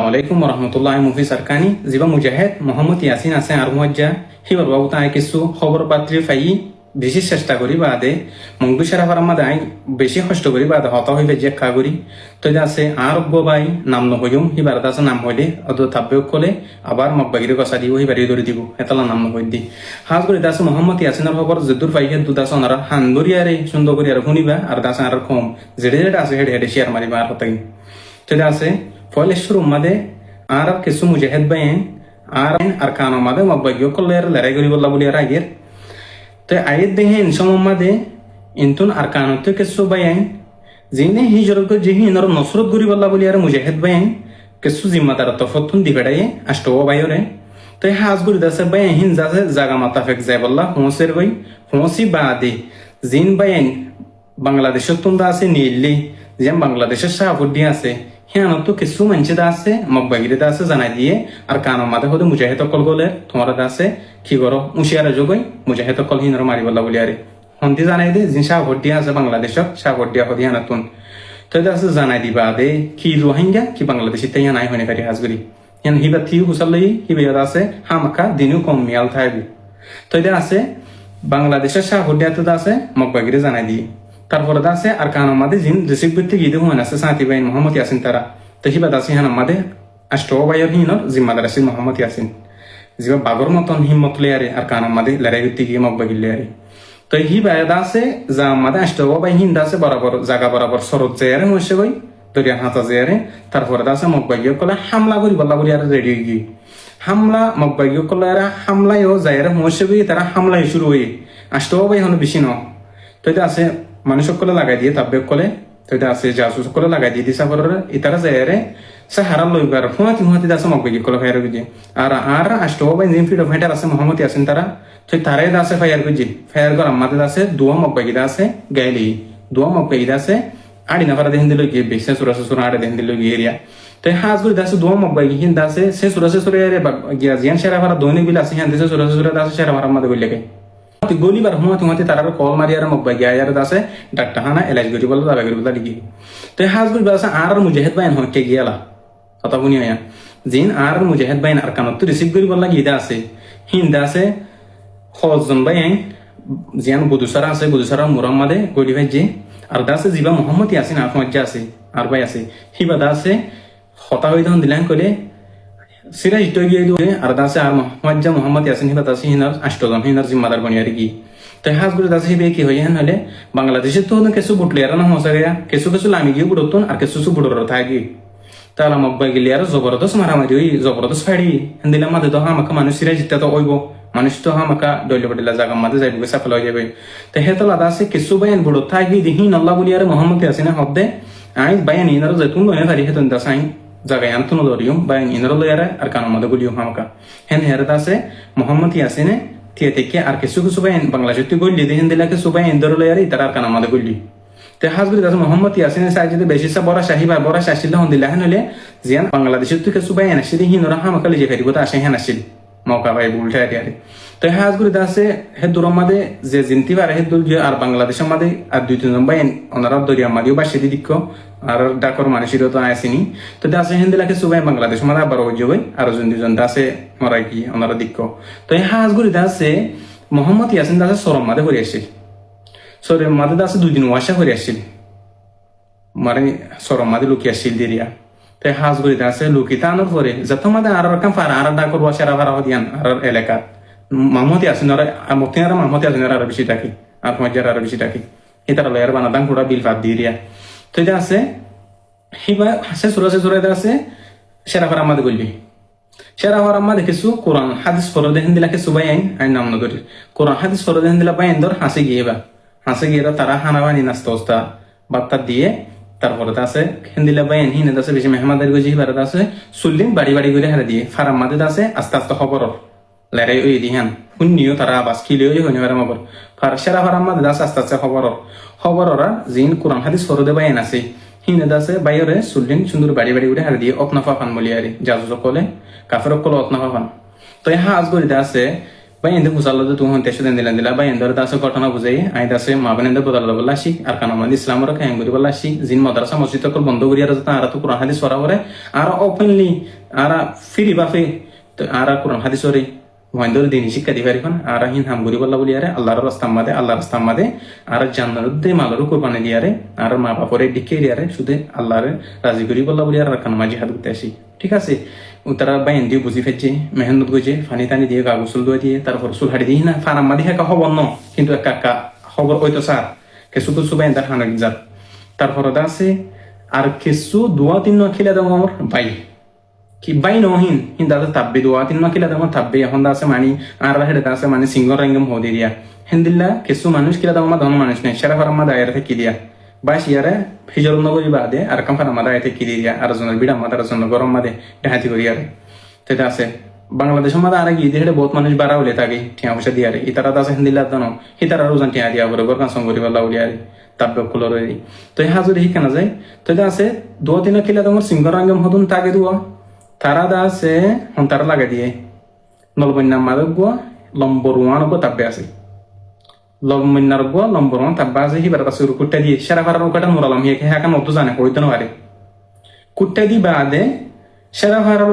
আসসালামু আলাইকুম রহমতুল্লাহ মুফি সরকানি জিবা মুজাহিদ মোহাম্মদ ইয়াসিন আছে আর মজ্জা হিবার বাবু তাই কিছু খবর পাত্রী ফাই বেশি চেষ্টা করি বাদে মংদু সেরা ফারাম মাদে আই বেশি কষ্ট করি বাদে হত হইবে যে খা করি তো আছে আর বাই নাম নহইম হিবার আছে নাম হইলে অত থাকবে কলে আবার মকবাগিরে কষা দিব হিবারি ধরে দিব এতলা নাম নহই দি হাজ করে দাসে মোহাম্মদ ইয়াসিনের খবর যদুর ফাইহে দুদাস ওনারা হান্দরিয়ারে সুন্দর করি আর শুনিবা আর দাসে আর কম যেটা যেটা আছে হেডে হেডে শেয়ার মারিবা আর হতাই তো আছে ফলেশ্বর উম্মাদে আর কিছু মুজাহিদ বাইন আর কানো মাদে মকবাগিও কলে আর লড়াই করি বললা বলি আর আগের তো আয়ের দেহে ইনসমদে ইন্তুন আর কানতে কিছু বাইন যিনি হিজরত যে হিনর নসরত গরি বললা বলি আর মুজাহিদ বাইন কিছু জিম্মাদার তফতুন দিবেড়াই আষ্ট বাইরে তো হাজ গুরি দাসে বাইন হিন যাছে জাগা মাতাফেক যায় বললা হুঁসের বই হুঁসি বাদে জিন বাইন বাংলাদেশের তুন্দা আছে নীলি যেন বাংলাদেশের শাহপুর আছে হিয়ানত কিছু মানুষ আছে মকবাগিরে আছে জানাই দিয়ে আর কানো মাদে হতে মুজাহিদ কল গলে তোমার আছে কি করো উশিয়ারে যোগই মুজাহিদ কল হিনর মারি বললা বলি আরে হন্তি জানাই দে যে শাহপুর আছে বাংলাদেশত শাহপুর হতে হিয়ানতুন তো আছে জানাই দিবা দে কি রোহিঙ্গা কি বাংলাদেশি তাই নাই হইনে কারি হাজগুড়ি হিয়ান হিবা থিউ হুসাল্লাই হিবা আছে হামাকা দিনু কম মিয়াল থাকবে তো আছে বাংলাদেশের শাহপুর আছে মকবাগিরে জানাই দিয়ে তারপরে আছে আর কান আমাদের জিন রিসিভ করতে গিয়ে দেখুন আছে সাথী ভাই মোহাম্মদ ইয়াসিন তারা তো হিবা দাসি হান আমাদের আষ্ট ভাইয়ের হিনর জিম্মাদার আছে মোহাম্মদ ইয়াসিন জিবা বাগর মতন হিম্মত লেয়ারে আর কান আমাদের লড়াই করতে গিয়ে মকবাগির লেয়ারে তো হি বাইদা আছে যা আমাদের আষ্ট ভাই হিন্দা আছে বরাবর জায়গা বরাবর সরত যায়ারে মশে গই দরিয়া হাতা যায়ারে তারপরে আছে মকবাগিও কলে হামলা করি বল্লা করি আর রেডি গিয়ে হামলা মকবাগিও কলে আর হামলায়ও যায়ারে মশে গই তারা হামলাই শুরু হয়ে আষ্ট ভাই হন বেশি ন তো এটা আছে মানুষ সকলে লাগাই দিয়ে তাব্বে কলে তো এটা আছে জাসু সকলে লাগাই দিয়ে দিছা পরে ইতারা যায়রে সাহারা লইবার হুঁয়াতি দাসে মকবাগি কলে ফায়ার গুজি আর আষ্ট ভাই জিম ফিড ফাইটার আছে মোহাম্মদ ইয়াসিন তারা তো তারাই দাসে ফায়ার গুজি ফায়ার কর আমাদের আছে দুয়া মকবাগি আছে গাইলি দুয়া মকবাগি আছে আড়ি নাফারা দেন দিল গিয়ে বেশে সুরাসে সুরা আড়ে দেন দিল গিয়ে এরিয়া তো হাজ গুলি দাসে দুয়া মকবাগি হিন দাসে সে সুরাসে সুরা এরে গিয়া জিয়ান শেরা ফারা দৈনিক বিল আছে হিন দেশে সুরাসে সুরা দাসে শেরা ফারা আমাদের গইলে গলিবার হুঁয়াতি তারা কল মারি আর মকবাগি আয়ার আছে ডাক্তার হানা এলাজ গরি বলে দাবা গরি বলে ডিগি তো হাজ গুলি আছে আর মুজাহিদ বাইন হকে গিয়ালা কথা বুনি আয়া জিন আর মুজাহিদ বাইন আর কানত রিসিভ করি বললা গিদা আছে হিন্দা আছে হজন বাইন জিয়ান বুদুসারা আছে বুদুসারা মুরাম্মাদে গরি ভাই যে আর দাসে জিবা মোহাম্মদ ইয়াসিন আহমদ আছে আর ভাই আছে হিবাদা আছে হতা হই তখন দিলাম কইলে সিরা ইটো গিয়ে দিও আর দাসে আর মোহাম্মদ ইয়াসিন হিবা দাসে হিনার আষ্টজন হিনার জিম্মাদার বনিয়ারি কি তো হাজ গুলো দাসে হিবে কি হইয়া হলে বাংলাদেশের তো কিছু বুটলিয়ারা না হসা গিয়া কিছু লামি গিয়ে বুড়তুন আর কিছু বুড়র থাকি তাহলে মকবাই গেলি আর জবরদস্ত মারামারি ওই জবরদস্ত ফাড়ি দিলাম মাঝে তো হামাকা মানুষ সিরা জিতা তো ওইব মানুষ তো হামাকা ডইলে বডিলা জায়গা মাঝে যাইব সাফল হয়ে যাবে তো হেতলা দাসে কিছু বাইন বুড়ো থাকি দিহি নল্লা বলি আর মোহাম্মদ ইয়াসিন হদ্দে আই বাইন ইনার জেতুন লয়ে ফারি হেতন দাসাই জায়গায় আনতুন দরিয়ম বাইন ইনার লয়ারে আর কানো মাদে গুলিয়ম হামাকা হেন হেরে দাসে মোহাম্মদ ইয়াসিনে থিয়ে থেকে আর কিছু বাইন বাংলাদেশ তুই গলি দিহিন দিলাকে সুবাই ইন্দর লয়ারে তার আর কানো মাদে গুলি তে হাজগুলি দাস মোহাম্মদ ইয়াসিনের সাইজ যদি বেশি সা বড় শাহি বা বড় শাসিল হন দিলা হেন হলে জিয়ান বাংলাদেশের তুই কিছু বাইন আসিল হিনরা হামাকা লিজে ফেরিব তা আসে হেন আসিল মৌকা ভাই বুলটা আরে তো হাজগুলি দাসে হে দূরম মাদে যে জিনতি পারে হে দুল আর বাংলাদেশের মাদে আর দুই তিনজন বাইন ওনারা দরিয়া মাদিও বাসে দিক আর ডাকর মানুষেরও তো আসেনি তো দাসে হেন দিলাকে সুবাই বাংলাদেশ মাদে আবার ওই যাবে আর দুজন দাসে মরাই কি ওনারা দিক তো এই হাজগুলি দাসে মোহাম্মদ ইয়াসিন দাসে সরম মাদে করে আসে সরে মাদে দাসে 2 দিন ওয়াশা করে আসছিল মানে সরম মাদে লুকি আসছিল দিরিয়া তো হাজ করে দাসে লুকি তানোর পরে যত মাদে আর রকম ফার আর ডাকর ওয়াশারা ফারা হদিয়ান আর এলাকা মাহমুদ ইয়াসিন আর মুক্তিনারা মাহমুদ ইয়াসিন আর বেশি টাকি আর মজ্জার আর বেশি টাকি এটার লয়ার বানাদান পুরা বিল ফাদ দিরিয়া তো এটা আছে হিবা হাসে সুরা আছে সেরা ফারা মাদে বলবি সেরা ফারা মাদে কিছু কোরআন হাদিস পড়ে দেখেন দিলাকে সুবাই আইন নাম নগরী কোরআন হাদিস পড়ে দেখেন দিলা বাইন দর হাসি গিয়ে তারা হানা বানি নাস্তা ওস্তা বাত্তা দিয়ে তারপরে আছে হিন্দিলা বাইন হিনে আছে বেশি মেহমানদারি গজি হিবারে আছে সুল্লিন বাড়ি করে হারা দিয়ে ফারাম মাদে আছে আস্তে খবর লড়াই ওই দিহান শুনিও তারা আবাস খিলেও হনিবার মগর সেরা ফারাম মাদে আস্তে খবররা জিন কোরআন হাদিস ফরদে বাইন আছে হিনে আছে বাইরে সুল্লিন সুন্দর বাড়ি করে হারা দিয়ে অপনাফা ফান বলি আরে জাজু সকলে কাফের কলে অপনাফা ফান তো হা আজ গড়িতে আছে ভাই এতে বুঝালো যে তুমি তেসে দিন দিলেন দিলা ভাই এন্দরে দাসে ঘটনা বুঝাই আই দাসে মা বোন এন্দে বদল বলা আসি আর কারণ আমাদের ইসলামের খায়ং করি বলা আসি জিন মাদ্রাসা মসজিদ তখন বন্ধ করি আর আর তো কোরআন হাদিস পড়া করে আর ওপেনলি আর ফ্রি বাফে তো আর কোরআন হাদিস ওরে মহেন্দ্র দিন শিক্ষা দিবারি খান আর হিন হাম করি বলা বলি আরে আল্লাহর রাস্তাম মাদে আর জান্নাত দে মালরু কোরবানি দিয়ারে আর মা বাপরে ডিকে দিয়ারে শুধু আল্লাহর রাজি করি বলা বলি আর কান মাঝি হাত উঠতে আসি ঠিক আছে তারা বাইন দিয়ে বুঝি ফেলছে মেহনত গেছে ফানি টানি দিয়ে গা গোসল দিয়ে দিয়ে তারপর চুল হাড়ি দিয়ে না ফারাম মাদি হেকা খবর ন কিন্তু একা খবর ওই তো স্যার কেসু কুসু বাইন তার হানক যার তারপর আছে আর কেসু দোয়া তিন খিলা দাম আমার বাই কি বাই নহিন কিন্তু দাদা তাব্বে দোয়া তিন খিলা দাম তাব্বে এখন আছে মানি আর হেডে আছে মানে সিঙ্গল রঙ্গম হো দিয়া হেন্দিল্লা কেসু মানুষ কিলা দাম ধন মানুষ নেই সেরা ফারাম মা দায়ের থেকে দিয়া বাইশ ইয়ারে হিজর নগরী বাদে আর কামফার আমাদের আইতে কিরি দিয়া আর জনের বিড়া মাদার জন্য গরম মাদে ডাহাতি করি আরে সেটা আছে বাংলাদেশের মাদে আর কি দেহে বহুত মানুষ বাড়া হলে থাকে ঠিয়া পয়সা দিয়ে আরে ইতারা আছে হিন্দিল্লা দানো হিতারা রোজান ঠিয়া দিয়া করে গর কাঁচন করি বলা বলি আরে তাব্য কুলর তো এই হাজুরি শিখানো যায় তো এটা আছে দু তিন কিলা তোমার সিঙ্গর রঙ্গম হতুন তাকে দুয়া তারা দা আছে হন্তারা লাগে দিয়ে নলবন্যা মাদক গুয়া লম্বর ওয়ান গো তাব্বে আছে লম্বন্যার গো লম্বর ওয়ান তাব্বা আছে হিবার কাছে কুট্টা দিয়ে সেরা ফারার উকাটা মুরালাম হিয়াকে হ্যাঁ নতো জানে কইতে না পারে কুট্টা দি বাদে সেরা ফারার